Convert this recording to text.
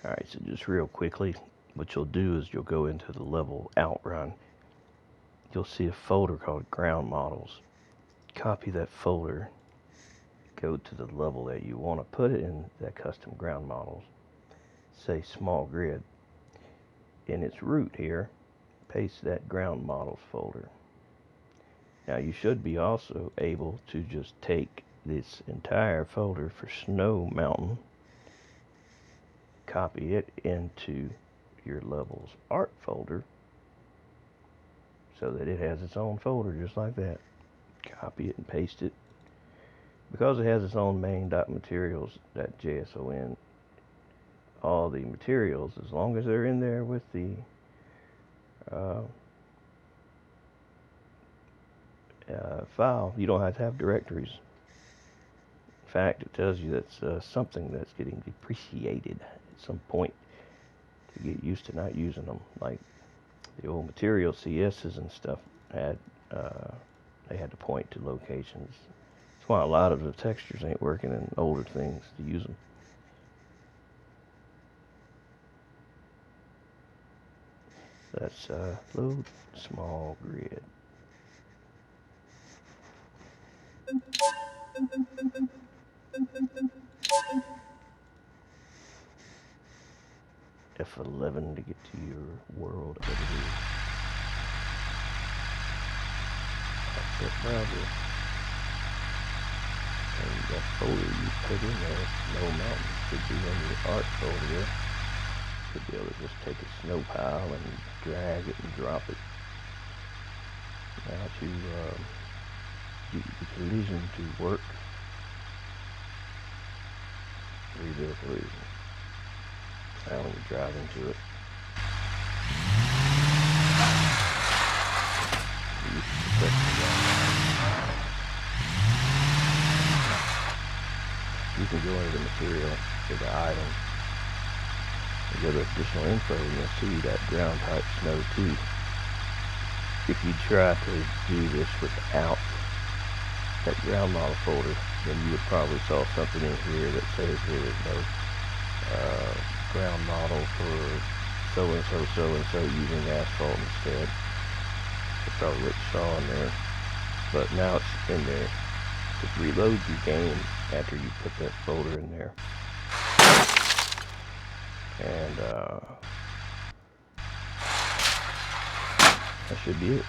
Alright, so just real quickly, what you'll do is you'll go into the level Outrun. You'll see a folder called ground models. Copy that folder, go to the level that you want to put it in, that custom ground models. Say small grid. In its root here, paste that ground models folder. Now you should be also able to just take this entire folder for Snow Mountain, copy it into your levels art folder so that it has its own folder just like that. Copy it and paste it. Because it has its own main.materials.json, all the materials, as long as they're in there with the file, you don't have to have directories. In fact, it tells you that's something that's getting depreciated at some point to get used to not using them. Like the old material CSs and stuff had, they had to point to locations. That's why a lot of the textures ain't working in older things to use them. That's load small grid. F11 to get to your world editor. Access browser. And that folder you put in there, Snow Mountain, should be in the art folder. Should be able to just take a snow pile and drag it and drop it. Now to get the collision to work, rebuild collision. Now when you drive into it, you can go into the material to the item and go to additional info, and you'll see that ground type snow 2. If you try to do this without that ground model folder, then you would probably saw something in here that says there is no ground model for so-and-so using asphalt instead. That's probably what you saw in there. But now it's in there. Just reload your game after you put that folder in there. And that should be it.